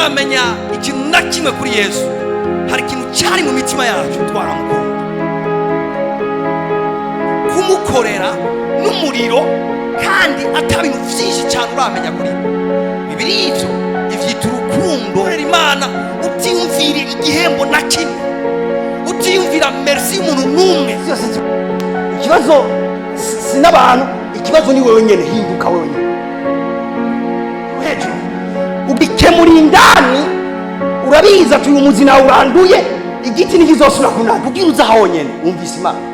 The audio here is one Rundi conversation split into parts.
tutaramenya ikintu na kimwe kuri Yesu, hari ikintu cyari mu mitima yacu twaramukunda. Kumukorera n'umuriro kandi atabintu byinshi cyane uramenya kuri Bibiri ivyo ivyita urukundo. Imana utiyumvira igihembo na kimwe, utiyumvira merci y'umuntu n'umwe. Ikibazo si n'abantu, ikibazo ni wewe nyene. Hinduka wewe nyene hejuru ubikemura indani. Urabiza tuyu muzi nawe uranduye, igiti ntikizosubira kunaka ugira uza aho nyene. Wumvise Imana.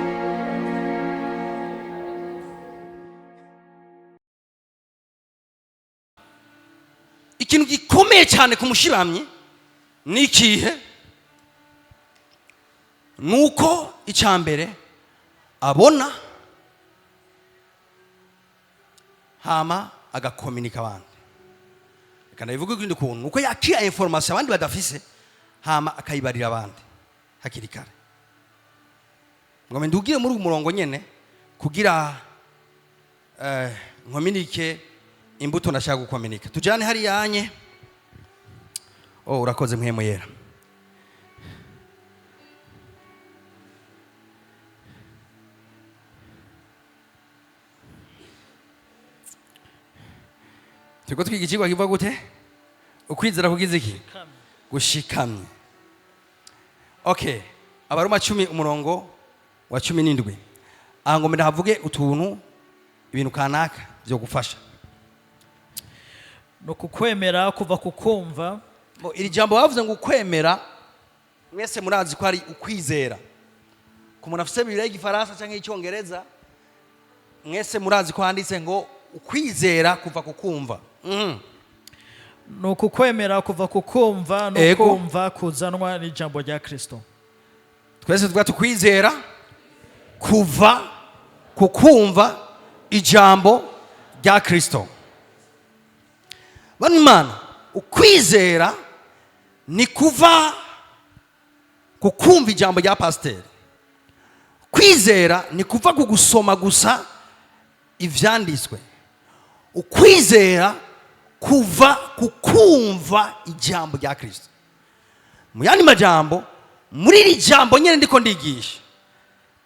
Ikintu gikomeye cyane ku mushiramyi ni ikihe? Nuko icyambere abona hama agakominika abandi. Kana bivuga ikindi kuntu nuko yakira information abandi badafise, hama akayibarira abandi hakiri kare. Ngome ndugire muri umurongo nyene kugira nkominike imbuto ndashaka gukominika. Tujane hari yanye. Urakoze Mpwemu Yera. Turiko twiga ikigwa kivuga gute? Ukwizera kugize iki? Gushikamye. Okay, Abaroma 10 umurongo wa 17. Angombe ndahavuge utuntu ibintu kanaka byo gufasha. No kukwemera kuva kukumva. Iri jambo bavuze ngo ukwemera, mwese murazi ko ari ukwizera. Ku muntu afite Bibiliya y'Igifaransa cyangwa y'Icyongereza, mwese murazi ko handitse ngo ukwizera kuva kukumva. No kukwemera kuva kukumva, no kumva kuzanwa n'ijambo rya Kristo. Twese tuvuga tukwizera kuva kukumva ijambo rya Kristo. Banimana, ukwizera ni kuva kukumva ijambo rya pasiteri. Kwizera ni kuva kugusoma gusa ivyanditswe. Ukwizera kuva kukumva ijambo rya Kristo. Mu yandi majambo, muri iri jambo nyene ndiko ndigisha,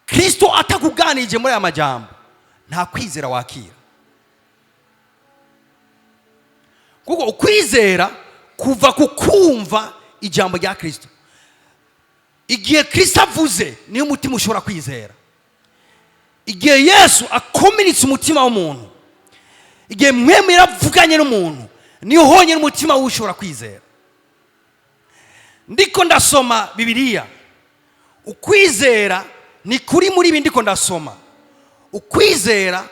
Kristo atakuganije muri aya majambo, nta kwizera wakira. Kuko ukwizera kuva kukumva ijambo rya Kristo. Igihe Kristo avuze niyo umutima ushobora kwizera. Igihe Yesu akominitse umutima w'umuntu, igihe Mpwemu yaravuganye n'umuntu, niyo honyine umutima ushobora kwizera. Ndiko ndasoma Bibiliya, ukwizera ni kuri muri ibi ndiko ndasoma. Ukwizera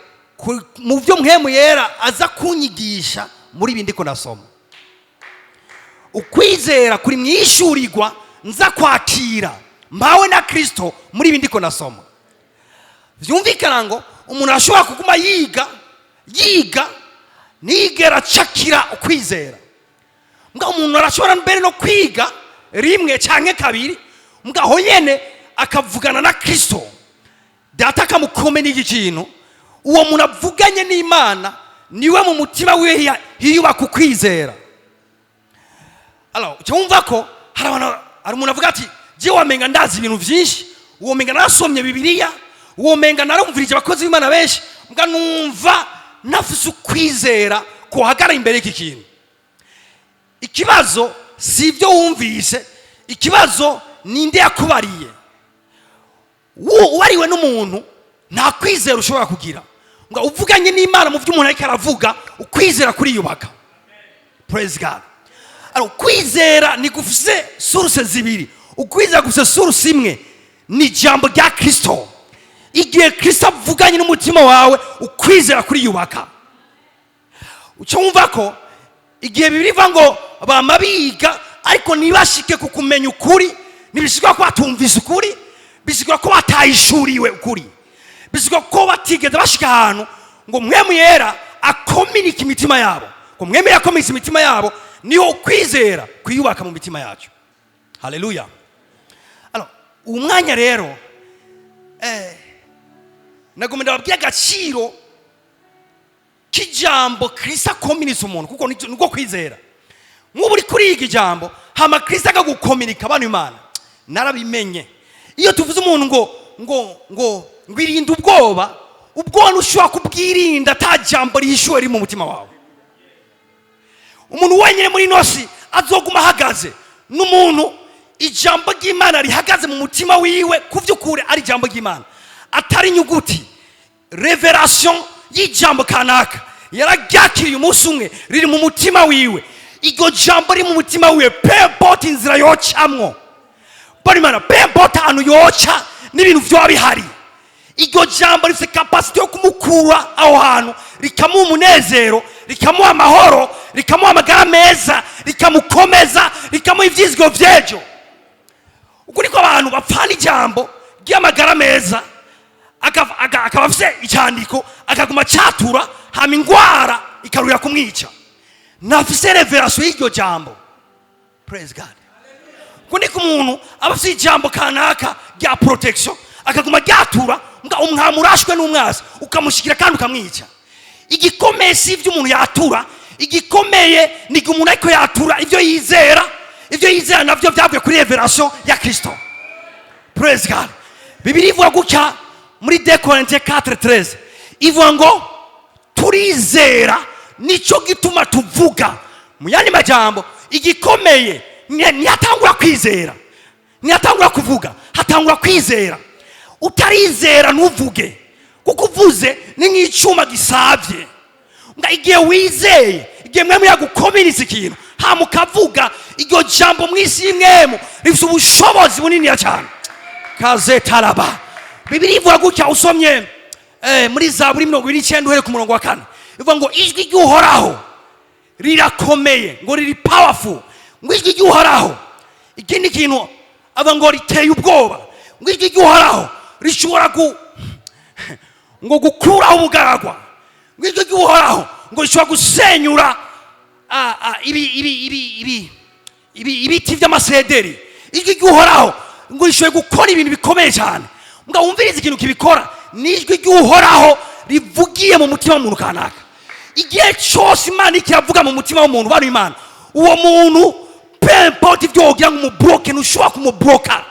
mu byo Mpwemu Yera aza kunyigisha muri ibi ndiko ndasoma. Ukwizera kuri mwishurirwa nza kwakira mpawe na Kristo muri ibi ndiko ndasoma. Vyumvikana ngo umuntu ashobora kuguma yiga nigera cakira ukwizera. Mbwa umuntu arashobora mbere no kwiga rimwe canke kabiri, mbwa ho nyene akavugana na Kristo, data akamukome n'ikintu, uwo muntu avuganye n'Imana niwe mu mutima we hiyubaka ukwizera. Alors cyumva ko hari umuntu avuga ati je wamenga ndazi ibintu byinshi, uwo menga narasomye Bibiliya, uwo menga narumvirije abakozi b'Imana benshi, mbwa numva nafise ukwizera ko hagara imbere y'iki kintu. Ikibazo si ibyo wumvise, ikibazo ninde yakubariye. Uwariwe n'umuntu nta kwizera ushobora kugira. Ngo uvuganye n'Imana mu byo umuntu ariko aravuga, ukwizera kuri yubaka. Praise God. Alors kwizera ni gufise source zibiri. Ukwizera gufise source imwe ni jambo rya Kristo. Igihe Kristo avuganye n'umutima wawe, ukwizera kuri yubaka. Ucyumva ko igihe Bibiliya ngo bamabiga ariko nibashike kukumenya ukuri, nibishika ko batumvise ukuri, bishika ko batayishuriwe ukuri, bishika ko batigeze bashika ahantu ngo Mpwemu Yera akominike imitima yabo. Ko Mpwemu yakominike imitima yabo, niho kwizera kwiyubaka mu mitima yacu. Haleluya. Alors umwanya rero nagomenda babwiye agaciro k'ijambo Kristo akominitse umuntu, kuko niko kwizera. nk'ubu uri kuriga ijambo hama Kristo akagukominika abantu Imana narabimenye. Iyo tuvuze umuntu ngo irinde ubwoba ushobora kubwirinda ata jambo rihishuwe riri mu mutima wawe. Umuntu wenyine muri nosi azoguma ahagaze n'umuntu ijambo ry'Imana rihagaze mu mutima wiwe kuvyukure ari ijambo ry'Imana atari inyuguti. Revelation y'ijambo kanaka yararyakiriye umunsi umwe riri mu mutima wiwe. Iryo jambo riri mu mutima wiwe pempote inzira yocamwo bari Imana pempote ahantu yoca n'ibintu vyoba bihari. Iryo jambo rifite kapasite yo kumukura aho hantu rikamuha umunezero, rikamuha amahoro, rikamuha amagara meza, rikamukomeza, rikamuha ivyizigiro vyejo. Uko niko abantu bapfana ijambo ry'amagara meza akaba afise icyandiko akaguma catura hama ingwara ikarurira kumwica. Nafise revelation y'iryo jambo. Praise God. Uko niko umuntu aba afise ijambo kanaka rya protection akaguma ryatura umwamurashwe n'umwasi ukamushikira kandi ukamwica. Igikomeye si ivyo umuntu yatura, igikomeye ni umuntu ariko yatura ivyo yizera. Ivyo yizera navyo byavuye kuri revelation ya Kristo. Praise God. Bibiliya ivuga gutya muri 2 Corinthiens 4:13 ivuga ngo turizera nico gituma tuvuga. Mu yandi majambo igikomeye ntiyatangura kwizera, ntiyatangura kuvuga, hatangura kwizera. Utarizera ntuvuge kuko uvuze ni nk'icuma gisavye. Nga igihe wizeye, igihe mwemwe yagukominisa ikintu hama ukavuga, iryo jambo mw'isi y'imwemu rifite ubushobozi bunini cyane. Kaze taraba. Bibiliya ivuga gutya usomye muri Zaburi 29 uhere ku murongo wa 4 ivuga ngo ijwi ry'Uhoraho rirakomeye, ngo riri powerful, ngo ijwi ry'Uhoraho ikindi kintu ava ngo riteye ubwoba, ngo ijwi ry'Uhoraho rishobora ngo gukuraho ubugaragwa, ngo ijwi ry'Uhoraho ngo rishobora gusenyura ibiti by'amasederi. Ijwi ry'Uhoraho ngo rishoboye gukora ibintu bikomeye cyane. Nga wumviriza ikintu kibikora ni ijwi ry'Uhoraho rivugiye mu mutima w'umuntu kanaka. Igihe cyose Imana ikiravuga mu mutima w'umuntu bari Imana, uwo muntu pempote ibyo wogira ngo umubloke ntushobora kumubloka.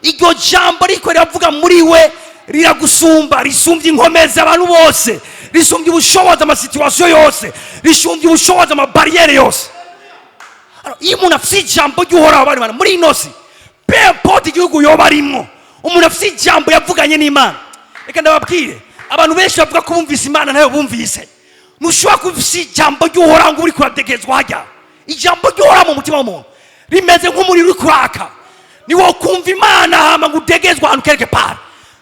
Iryo jambo riko riravuga muri we riragusumba, risumbye inkomezi abantu bose, risumbye ubushobozi amasituwasiyo yose, risumbye ubushobozi amabariyeri yose. Iyo umuntu afite ijambo ry'Uhoraho bari Imana muri inosi pempote igihugu yoba arimwo, umuntu afite ijambo yavuganye n'Imana. Reka ndababwire abantu benshi bavuga ko bumvise Imana ntayo bumvise. Ntushobora kuvisa ijambo ry'Uhoraho ngo uri kuradegezwa hajya. Ijambo ry'Uhoraho mu mutima w'umuntu rimeze nk'umuriro uri kuraka. Niwo kumva Imana hama ngo udegezwa ahantu quelque part.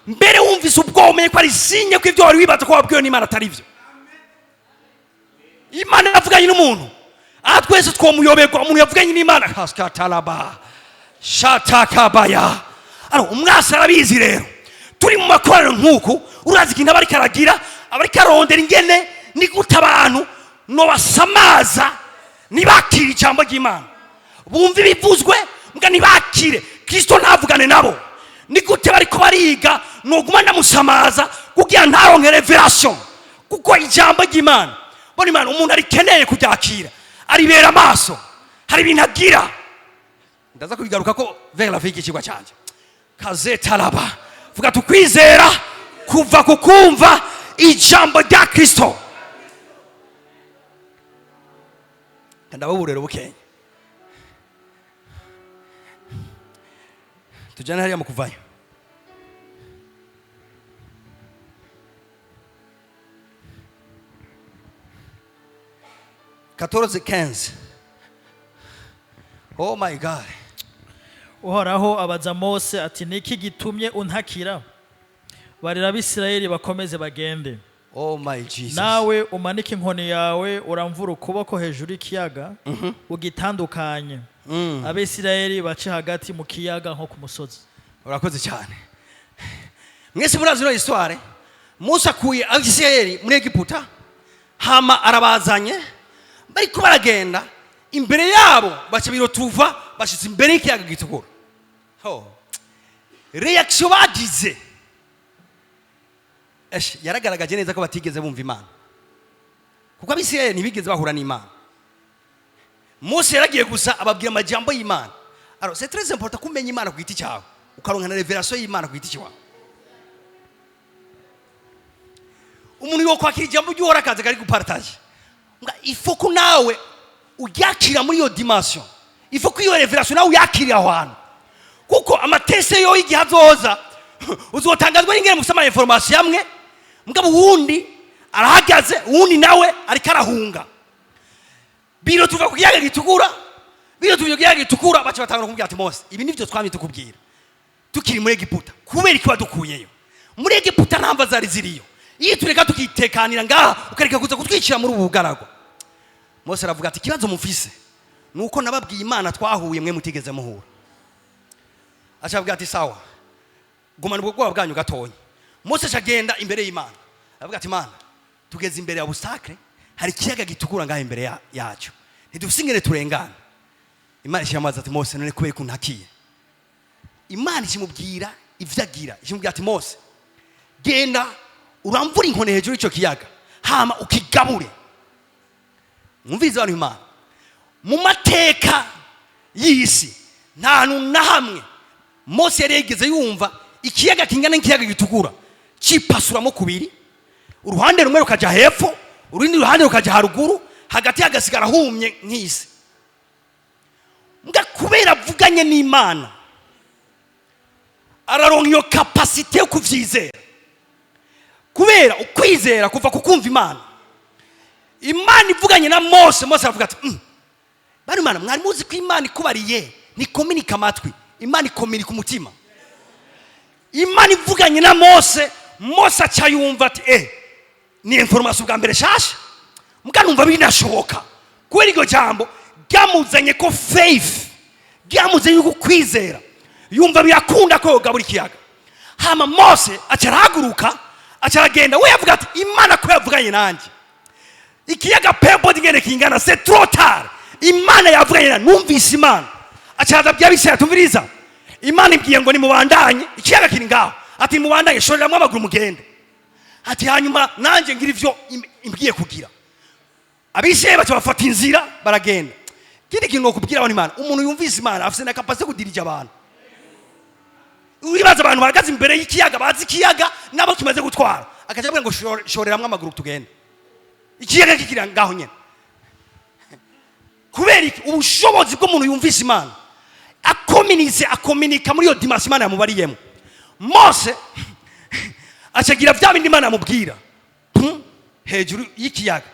Mbere wumvise ubwo umenye ko ari sinye ko ibyo wari wibaza ko wabwiwe n'Imana atari byo. Imana yavuganye n'umuntu. Aha twese twomuyoberwa umuntu yavuganye n'Imana. Haskatalaba shatakabaya. Umwasi arabizi rero. Turi mu makorero nk'uku urazi ikintu abari karagira, abari karondera ingene ni gute abantu no basamaza nibakira ijambo ry'Imana. Bumva ibivuzwe mbwa nibakire. Kristo ntavugane nabo. Ni gute bariko bariga no guma ndamusamaza kugira ntaronke revelation. Kuko ijambo ry'Imana bone Imana umuntu arikeneye kuryakira, aribera amaso, hari ibintu agira. Ndaza kubigaruka ko vers la fin y'ikigwa cyanje. Kaze taraba. Vuga tukwizera kuva kukumva ijambo rya Kristo. Ndababurero bukenya. Tujana hariya mu kuvayo. Oh my God. Uhoraho abaza Mose ati niki gitumye untakira? Barira Abisirayeli bakomeze bagende. Oh my Jesus. Nawe umanike inkoni yawe uramvura ukuboko hejuru y'ikiyaga ugitandukanye. Abisirayeli bace hagati mu kiyaga nko ku musozi. Urakoze cyane. Mwese murazi no histoire. Musa akuye Abisirayeli muri Egiputa hama arabazanye bariko baragenda imbere yabo baca birotuva bashitse imbere y'ikiyaga gitukura. Reaction bagize yaragaragaje neza ko batigeze bumva Imana, kuko Abisirayeli ntibigeze bahura n'Imana. Mose yaragiye gusa ababwira amajambo y'Imana. Alors c'est très important kumenya Imana ku giti cyawe ukaronka na revelation y'Imana ku giti cyawe. Umuntu yo kwakira ijambo ry'uhora akaza kari gupartage nga il faut ko nawe uryakira muri yo dimension, il faut ko iyo revelation nawe uyakira aho hantu, kuko amatese yo igihe azoza uzotangazwa n'ingene musama information yamwe mugabo wundi arahagaze wundi nawe ariko arahunga. Biro tuva kugiyaga gitukura, biro tuva kugiyaga gitukura bacha batangura kumbwira ati Mose ibi nivyo twamye tukubwira tukiri muri Egiputa, kubera iki wadukuyeyo muri Egiputa ntamba zari ziriyo, iyo tureka tukitekanira ngaha ukareka kuza kutwicira muri ubu bugaragwa. Mose aravuga ati kibazo mufise nuko nababwiye Imana twahuye mwe mutigeze muhura. Achavuga ati sawa gumana ubwo bwanyu gatonye. Mose agenda imbere y'Imana aravuga ati Imana tugeze imbere ya busakre, hari kiyaga gitukura ngaha imbere yacu ntidufisingere turengana. Imana ishamaza ati Mose none kubera kuntakiye. Imana ikimubwira ivyagira, ikimubwira ati Mose genda uramvura inkone hejuru ico kiyaga hama ukigabure. Mwumvize abantu Imana mu mateka y'isi nta na hamwe Mose yari yigeze yumva ikiyaga kingana n'ikiyaga gitukura cipasuramo kubiri, uruhande rumwe rukaja hepfo urundi ruhande rukaja haruguru, hagati hagasigara humye nk'isi. Mbwa kubera avuganye n'Imana araronka iyo capacité yo kuvyizera, kubera ukwizera kuva kukumva Imana. Imana ivuganye na Mose, Mose aravuga ati bari Imana mwari muzi ko Imana ikubariye ni communica amatwi, Imana ikomunika umutima. Imana ivuganye na Mose, Mose acayumva ati ni information bwa mbere shasha mbwa numva binashoboka, kubera iryo jambo ryamuzanye ko faith, ryamuzanye yuko kwizera, yumva birakunda ko yogabura ikiyaga. Hama Mose acarahaguruka acaragenda, we yavuga ati Imana ko yavuganye nanjye ikiyaga pembo dingene kingana c'est trop tard. Imana yavuganye na numvise Imana acaza byabise atumviriza. Imana ibwiye ngo ni mubandanye ikiyaga kiri ngaho, ati mubandanye shoreramwe amaguru mugende, ati hanyuma nanje ngira ivyo imbwiye kugira. Abishe bacha bafata inzira baragenda. Kindi kintu kubwira abantu Imana, umuntu yumvise Imana afise na capacité kudirija abantu. Uribaza abantu bahagaze imbere y'ikiyaga bazi ikiyaga nabo kimaze gutwara, akaja ngo shoreramwe amaguru tugende. Ikiyaga kikira ngaho nyene. Kubera iki ubushobozi bw'umuntu yumvise Imana akominika muri yo dimension Imana yamubariyemo. Mose acagira vya bindi Imana yamubwira hejuru y'ikiyaga,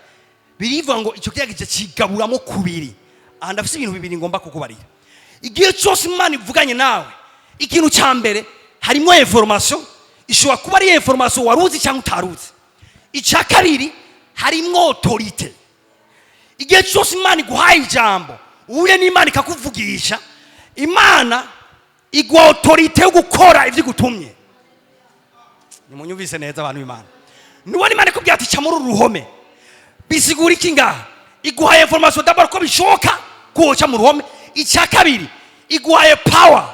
birivuga ngo icyo kiyaga kigaburamo kubiri. Aha ndafise ibintu bibiri ngomba kukubarira. Igihe cyose Imana ivuganye nawe, ikintu cya mbere harimo information, ishobora kuba ari information waruzi cyangwa utaruzi. Icya kabiri harimo autorité. Igihe cyose Imana iguhaye ijambo uhuye n'Imana ikakuvugisha, Imana igwa autorité yo gukora ivyo gutumye. Nimunyumvise neza abantu b'Imana. Nuwo Imana ikubwira ati camuru ruhome, bisigura iki ngaha? Iguhaye information d'abord ko bishoka kuca mu ruhome. Icya kabiri iguhaye power,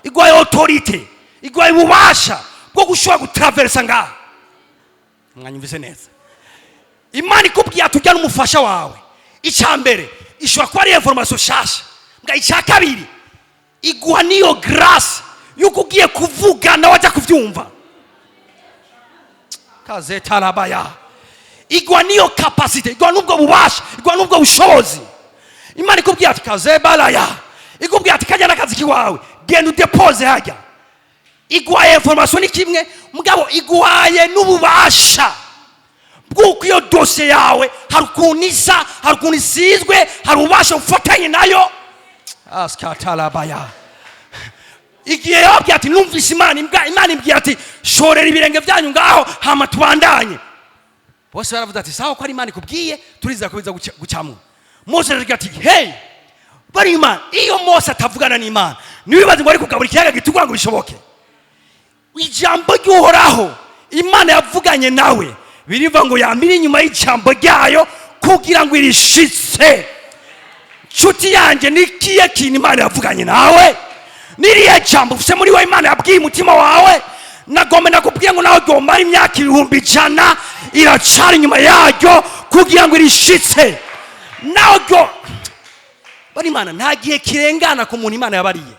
iguhaye autorité, iguhaye ububasha bwo gushobora gutraversa ngaha. Mwanyumvise neza. Imana ikubwira tujya n'umufasha wawe. Icya mbere ishobora kuba ari information shasha, mbwa icya kabiri iguha niyo grace yuko ugiye kuvuga nawe ajya kuvyumva. Kaze tarabaya iguha niyo capacity, iguha nubwo bubasha, iguha nubwo bushobozi. Imana ikubwira ati kaze balaya, ikubwira ati kajya nakazi kiwawe genda udepose hajya. Iguha information kimwe mugabo iguhaye n'ububasha bw'uko iyo dosiye yawe hari ukuntu isa, hari ukuntu isizwe, hari ububasha ufatanye nayo. Askatalabaya igihe yabwiye ati numvise Imana imbwiye ati shorera ibirenge byanyu ngaho hama tubandanye. Bose baravuze ati sawa ko ari Imana ikubwiye turiza kubiza gucamwa. Mose aravuga ati hey bari Imana, iyo Mose atavugana n'Imana nibibaze ngo ari kugabura ikiyaga gitukura ngo bishoboke. Ijambo ry'Uhoraho Imana yavuganye nawe biriva ngo yamira inyuma y'ijambo ryayo kugira ngo irishitse. Nshuti yanjye nikiye kintu Imana yavuganye nawe, niriye jambo ufise muri we Imana yabwiye umutima wawe, nagomba nakubwiye ngo nawe gomba imyaka 100 iracari inyuma yaryo kugira ngo irishitse. Nawe go bari Imana nta gihe kirengana ku muntu Imana yabariye.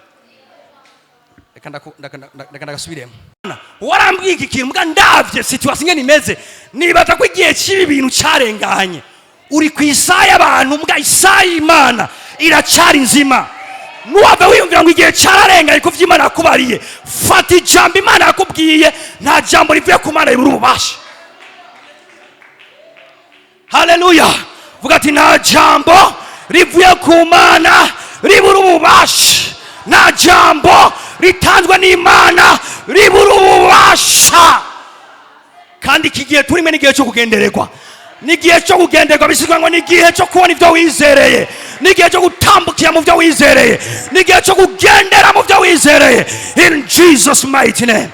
Reka ndagasubiremo. Warambwiye iki kintu mbwa ndavye situation ngene imeze nibaza ko igihe kibi ibintu carenganye. Uri ku Isaya abantu mbwa Isaya Imana iracari nzima. Nuwava wiyumvira ngo igihe cararengaye ku vy'Imana yakubariye. Fata ijambo Imana yakubwiye, nta jambo rivuye ku Mana ribura ububasha. Haleluya. Vuga ati nta jambo rivuye ku Mana ribura ububasha. Nta jambo ritanzwe n'Imana ribura ububasha. Kandi iki gihe turimo ni igihe cyo kugendererwa. Ni igihe cyo kugendererwa bisizwe ngo ni igihe cyo kubona ibyo wizereye. Ni igihe cyo gutambukira mu byo wizereye. Ni igihe cyo kugendera mu byo wizereye. In Jesus mighty name.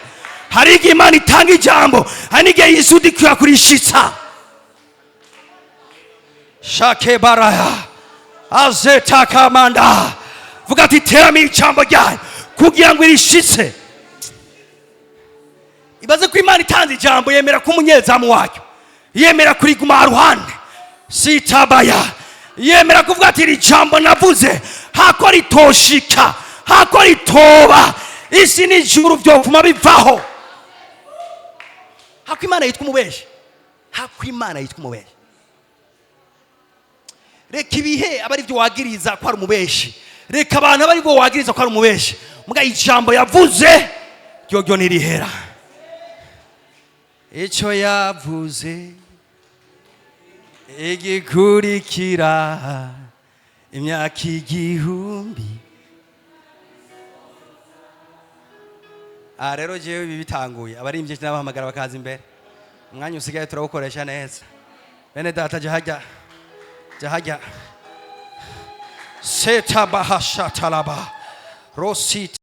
Hari igihe Imana itanga ijambo, hari igihe yisudikira kurishitsa. Shake baraya azeta kamanda. Vuga ati terami ijambo ryayo kugira ngo irishitse. Ibaze ko Imana itanze ijambo yemera ko umunyezamu wayo, yemera kuriguma ruhande sitabaya, yemera kuvuga ati iri jambo navuze hako ritoshika, hako ritoba, isi n'ijuru byopfuma bivaho. Hako Imana yitwa umubeshi, hako Imana yitwa umubeshi. Reka ibihe abari byo wagiriza ko ari umubeshi, reka abantu abari bwo wagiriza ko ari umubeshi, mbwa ijambo yavuze ryo nirihera. Icyo yavuze igikurikira imyaka igihumbi. Rero jewe ibi bitanguye abarimbye n'abahamagara bakaza imbere, umwanya usigaye turawukoresha neza. Bene data jahajya seta bahasha talaba rosita